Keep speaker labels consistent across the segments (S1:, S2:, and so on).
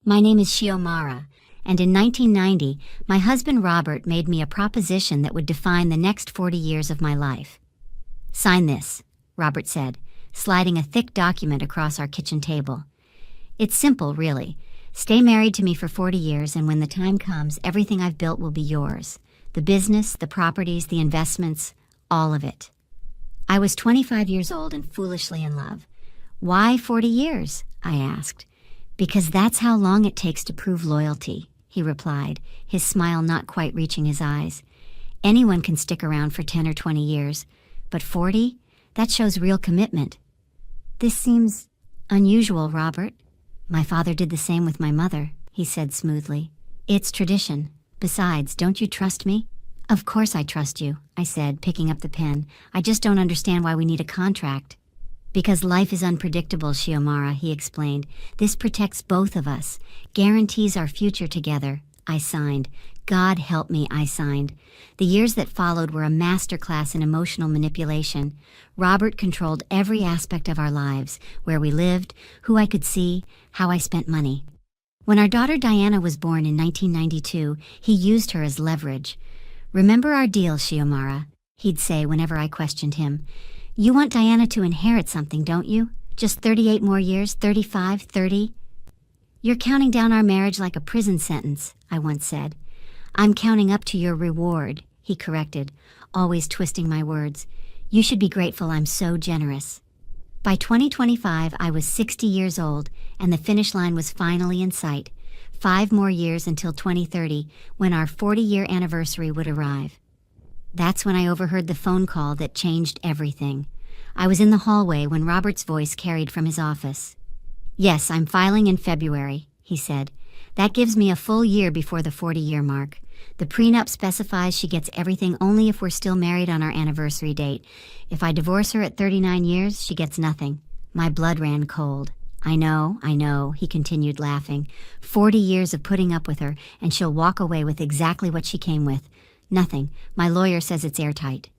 S1: My name is Shiomara, and in 1990, my husband Robert made me a proposition that would define the next 40 years of my life. Sign this, Robert said, sliding a thick document across our kitchen table. It's simple, really. Stay married to me for 40 years, and when the time comes, everything I've built will be yours. The business, the properties, the investments, all of it. I was 25 years old and foolishly in love. Why 40 years? I asked. Because that's how long it takes to prove loyalty, he replied, his smile not quite reaching his eyes. Anyone can stick around for 10 or 20 years, but 40? That shows real commitment. This seems unusual, Robert. My father did the same with my mother, he said smoothly. It's tradition. Besides, don't you trust me? Of course I trust you, I said, picking up the pen. I just don't understand why we need a contract. Because life is unpredictable, Shiomara, he explained. This protects both of us, guarantees our future together. I signed. God help me, I signed. The years that followed were a masterclass in emotional manipulation. Robert controlled every aspect of our lives, where we lived, who I could see, how I spent money. When our daughter Diana was born in 1992, he used her as leverage. Remember our deal, Shiomara, he'd say whenever I questioned him. You want Diana to inherit something, don't you? Just 38 more years, 35, 30? You're counting down our marriage like a prison sentence, I once said. I'm counting up to your reward, he corrected, always twisting my words. You should be grateful I'm so generous. By 2025, I was 60 years old, and the finish line was finally in sight. 5 more years until 2030, when our 40-year anniversary would arrive. That's when I overheard the phone call that changed everything. I was in the hallway when Robert's voice carried from his office. Yes, I'm filing in February, he said. That gives me a full year before the 40-year mark. The prenup specifies she gets everything only if we're still married on our anniversary date. If I divorce her at 39 years, she gets nothing. My blood ran cold. I know, he continued laughing. 40 years of putting up with her, and she'll walk away with exactly what she came with. Nothing. My lawyer says it's airtight.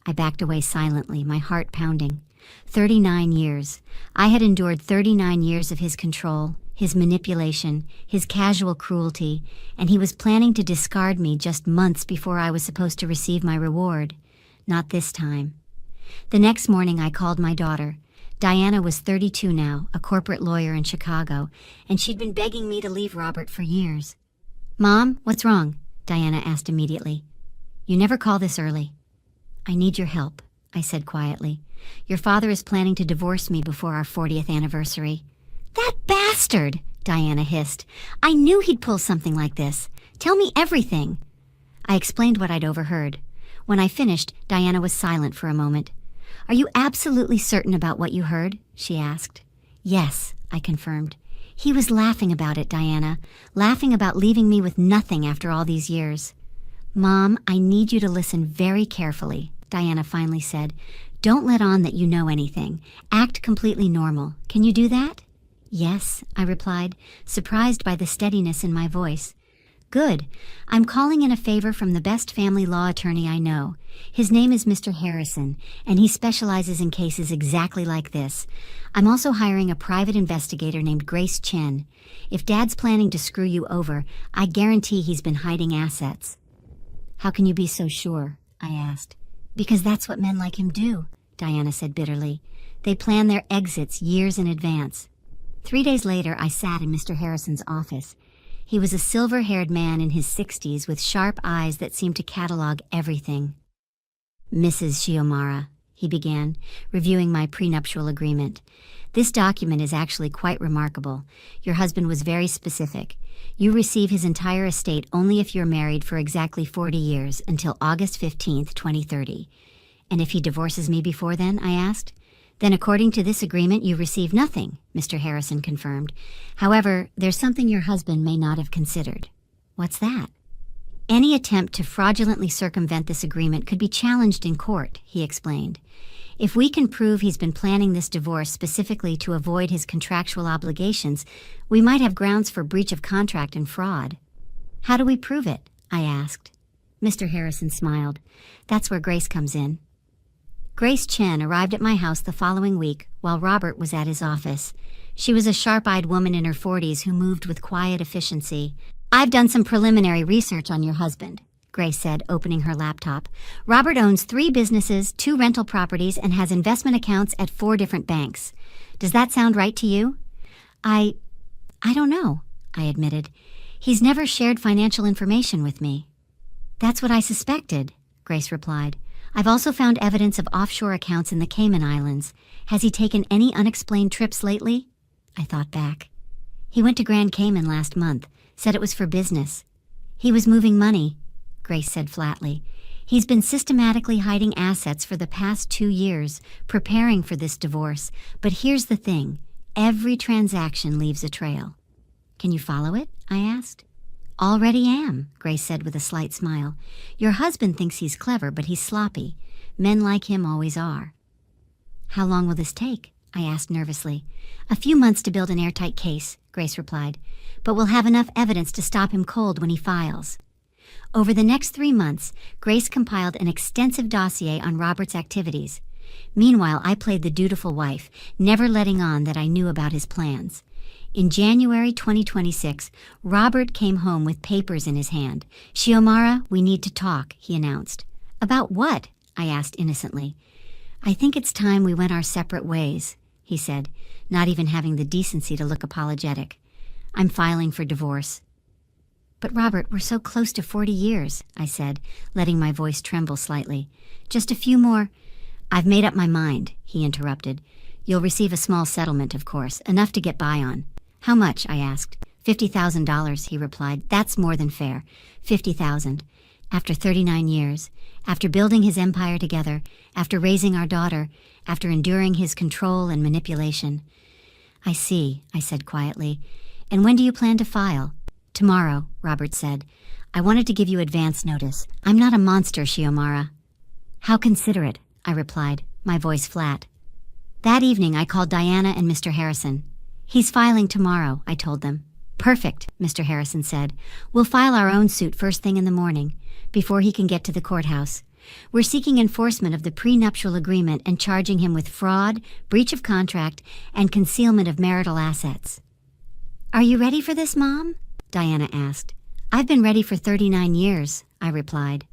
S1: I backed away silently, my heart pounding. 39 years. I had endured 39 years of his control, his manipulation, his casual cruelty, and he was planning to discard me just months before I was supposed to receive my reward. Not this time. The next morning I called my daughter. Diana was 32 now, a corporate lawyer in Chicago, and she'd been begging me to leave Robert for years. Mom, what's wrong? Diana asked immediately. You never call this early. I need your help, I said quietly. Your father is planning to divorce me before our 40th anniversary. That bastard, Diana hissed. I knew he'd pull something like this. Tell me everything. I explained what I'd overheard. When I finished, Diana was silent for a moment. Are you absolutely certain about what you heard? She asked. Yes, I confirmed. He was laughing about it, Diana. Laughing about leaving me with nothing after all these years. Mom, I need you to listen very carefully, Diana finally said. Don't let on that you know anything. Act completely normal. Can you do that? Yes, I replied, surprised by the steadiness in my voice. Good. I'm calling in a favor from the best family law attorney I know. His name is Mr. Harrison, and he specializes in cases exactly like this. I'm also hiring a private investigator named Grace Chen. If Dad's planning to screw you over, I guarantee he's been hiding assets. How can you be so sure? I asked. Because that's what men like him do, Diana said bitterly. They plan their exits years in advance. 3 days later, I sat in Mr. Harrison's office. He was a silver-haired man in his 60s with sharp eyes that seemed to catalog everything. Mrs. Shiomara, he began, reviewing my prenuptial agreement. This document is actually quite remarkable. Your husband was very specific. You receive his entire estate only if you're married for exactly 40 years until August 15th, 2030. And if he divorces me before then, I asked. Then according to this agreement, you receive nothing, Mr. Harrison confirmed. However, there's something your husband may not have considered. What's that? Any attempt to fraudulently circumvent this agreement could be challenged in court, he explained. If we can prove he's been planning this divorce specifically to avoid his contractual obligations, we might have grounds for breach of contract and fraud. How do we prove it? I asked. Mr. Harrison smiled. That's where Grace comes in. Grace Chen arrived at my house the following week while Robert was at his office. She was a sharp-eyed woman in her 40s who moved with quiet efficiency. "I've done some preliminary research on your husband," Grace said, opening her laptop. "Robert owns 3 businesses, 2 rental properties, and has investment accounts at 4 different banks. Does that sound right to you?" I don't know," I admitted. "He's never shared financial information with me." "That's what I suspected," Grace replied. "I've also found evidence of offshore accounts in the Cayman Islands. Has he taken any unexplained trips lately?" I thought back. "He went to Grand Cayman last month, said it was for business." "He was moving money," Grace said flatly. "He's been systematically hiding assets for the past 2 years, preparing for this divorce. But here's the thing. Every transaction leaves a trail." "Can you follow it?" I asked. "Already am," Grace said with a slight smile. "Your husband thinks he's clever, but he's sloppy. Men like him always are." "How long will this take?" I asked nervously. "A few months to build an airtight case," Grace replied. "But we'll have enough evidence to stop him cold when he files." Over the next 3 months, Grace compiled an extensive dossier on Robert's activities. Meanwhile, I played the dutiful wife, never letting on that I knew about his plans. In January 2026, Robert came home with papers in his hand. "Xiomara, we need to talk," he announced. "About what?" I asked innocently. "I think it's time we went our separate ways," he said, not even having the decency to look apologetic. "I'm filing for divorce." "But Robert, we're so close to 40 years, I said, letting my voice tremble slightly. "Just a few more—" "I've made up my mind," he interrupted. "You'll receive a small settlement, of course, enough to get by on." "How much?" I asked. $50,000, he replied. "That's more than fair. 50,000. After 39 years, after building his empire together, after raising our daughter, after enduring his control and manipulation." "I see," I said quietly. "And when do you plan to file?" "Tomorrow," Robert said. "I wanted to give you advance notice. I'm not a monster, Xiomara." "How considerate," I replied, my voice flat. That evening, I called Diana and Mr. Harrison. "He's filing tomorrow," I told them. "Perfect," Mr. Harrison said. "We'll file our own suit first thing in the morning, before he can get to the courthouse. We're seeking enforcement of the prenuptial agreement and charging him with fraud, breach of contract, and concealment of marital assets." "Are you ready for this, Mom?" Diana asked. "I've been ready for 39 years, I replied.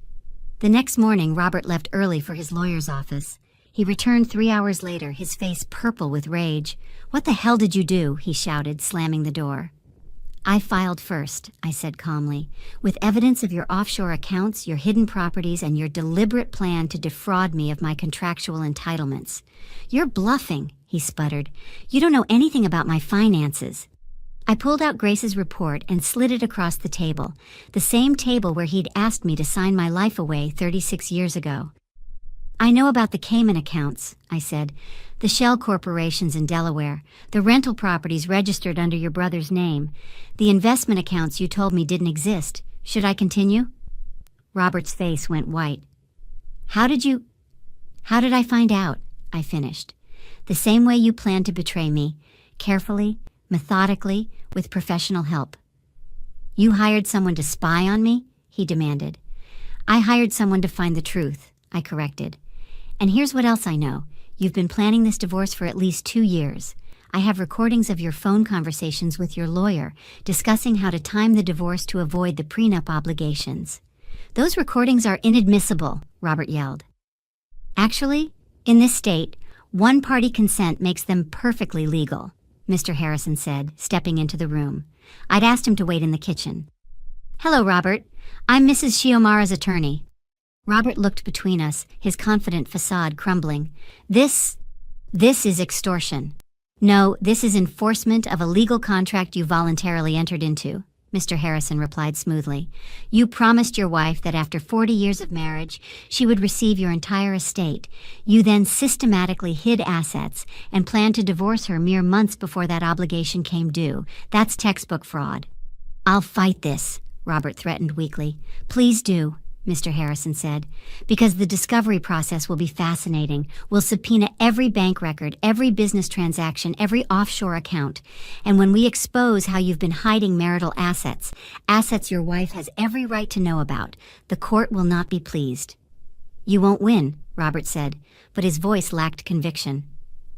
S1: The next morning, Robert left early for his lawyer's office. He returned 3 hours later, his face purple with rage. "What the hell did you do?" he shouted, slamming the door. "I filed first," I said calmly, "with evidence of your offshore accounts, your hidden properties, and your deliberate plan to defraud me of my contractual entitlements." "You're bluffing," he sputtered. "You don't know anything about my finances." I pulled out Grace's report and slid it across the table, the same table where he'd asked me to sign my life away 36 years ago. "I know about the Cayman accounts," I said, "the shell corporations in Delaware, the rental properties registered under your brother's name, the investment accounts you told me didn't exist. Should I continue?" Robert's face went white. How did I find out?" I finished. "The same way you planned to betray me, carefully, methodically, with professional help." "You hired someone to spy on me?" he demanded. "I hired someone to find the truth," I corrected. "And here's what else I know. You've been planning this divorce for at least 2 years. I have recordings of your phone conversations with your lawyer, discussing how to time the divorce to avoid the prenup obligations." "Those recordings are inadmissible," Robert yelled. "Actually, in this state, one-party consent makes them perfectly legal," Mr. Harrison said, stepping into the room. I'd asked him to wait in the kitchen. "Hello, Robert. I'm Mrs. Xiomara's attorney." Robert looked between us, his confident facade crumbling. This is extortion." "No, this is enforcement of a legal contract you voluntarily entered into," Mr. Harrison replied smoothly. "You promised your wife that after 40 years of marriage, she would receive your entire estate. You then systematically hid assets and planned to divorce her mere months before that obligation came due. That's textbook fraud." "I'll fight this," Robert threatened weakly. "Please do," Mr. Harrison said, "because the discovery process will be fascinating. We'll subpoena every bank record, every business transaction, every offshore account. And when we expose how you've been hiding marital assets your wife has every right to know about, the court will not be pleased." "You won't win," Robert said, but his voice lacked conviction.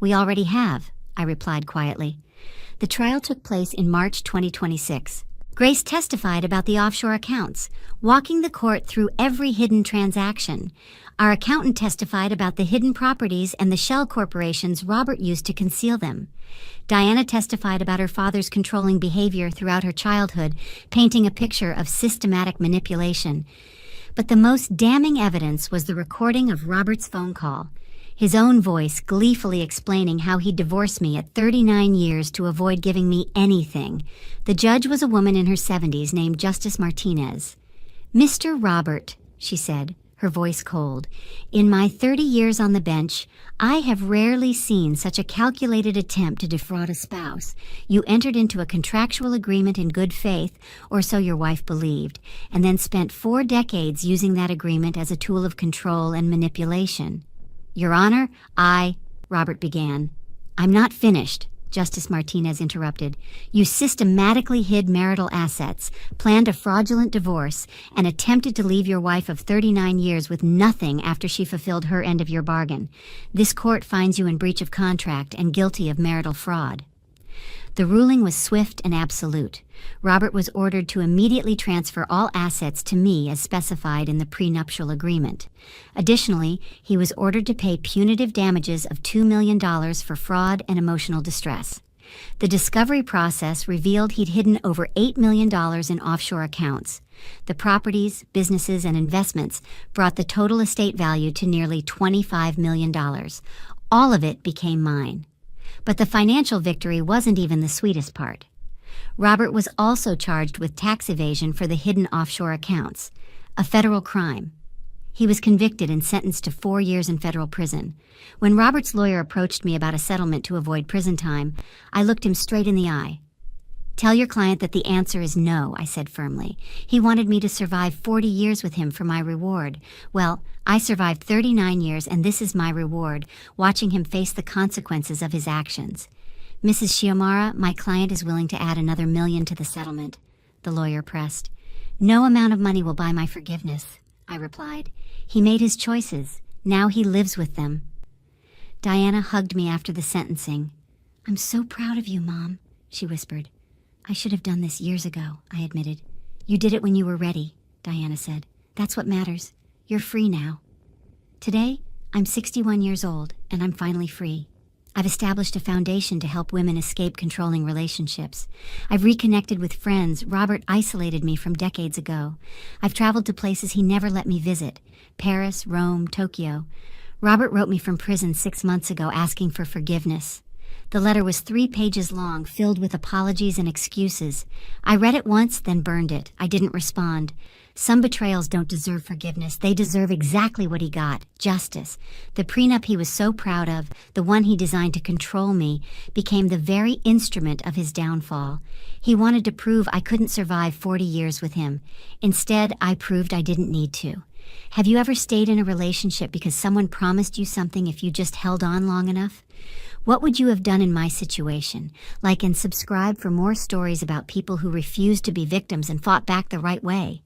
S1: "We already have," I replied quietly. The trial took place in March 2026. Grace testified about the offshore accounts, walking the court through every hidden transaction. Our accountant testified about the hidden properties and the shell corporations Robert used to conceal them. Diana testified about her father's controlling behavior throughout her childhood, painting a picture of systematic manipulation. But the most damning evidence was the recording of Robert's phone call. His own voice gleefully explaining how he divorced me at 39 years to avoid giving me anything. The judge was a woman in her 70s named Justice Martinez. "Mr. Robert," she said, her voice cold, "in my 30 years on the bench, I have rarely seen such a calculated attempt to defraud a spouse. You entered into a contractual agreement in good faith, or so your wife believed, and then spent 4 decades using that agreement as a tool of control and manipulation." "Your Honor, Robert began. "I'm not finished," Justice Martinez interrupted. "You systematically hid marital assets, planned a fraudulent divorce, and attempted to leave your wife of 39 years with nothing after she fulfilled her end of your bargain. This court finds you in breach of contract and guilty of marital fraud." The ruling was swift and absolute. Robert was ordered to immediately transfer all assets to me as specified in the prenuptial agreement. Additionally, he was ordered to pay punitive damages of $2 million for fraud and emotional distress. The discovery process revealed he'd hidden over $8 million in offshore accounts. The properties, businesses, and investments brought the total estate value to nearly $25 million. All of it became mine. But the financial victory wasn't even the sweetest part. Robert was also charged with tax evasion for the hidden offshore accounts, a federal crime. He was convicted and sentenced to 4 years in federal prison. When Robert's lawyer approached me about a settlement to avoid prison time, I looked him straight in the eye. "Tell your client that the answer is no," I said firmly. "He wanted me to survive 40 years with him for my reward. Well, I survived 39 years, and this is my reward, watching him face the consequences of his actions." "Mrs. Shiomara, my client is willing to add another $1 million to the settlement," the lawyer pressed. "No amount of money will buy my forgiveness," I replied. "He made his choices. Now he lives with them." Diana hugged me after the sentencing. "I'm so proud of you, Mom," she whispered. "I should have done this years ago," I admitted. "You did it when you were ready," Diana said. "That's what matters. You're free now." Today, I'm 61 years old, and I'm finally free. I've established a foundation to help women escape controlling relationships. I've reconnected with friends Robert isolated me from decades ago. I've traveled to places he never let me visit: Paris, Rome, Tokyo. Robert wrote me from prison 6 months ago asking for forgiveness. The letter was 3 pages long, filled with apologies and excuses. I read it once, then burned it. I didn't respond. Some betrayals don't deserve forgiveness. They deserve exactly what he got: justice. The prenup he was so proud of, the one he designed to control me, became the very instrument of his downfall. He wanted to prove I couldn't survive 40 years with him. Instead, I proved I didn't need to. Have you ever stayed in a relationship because someone promised you something if you just held on long enough? What would you have done in my situation? Like and subscribe for more stories about people who refused to be victims and fought back the right way.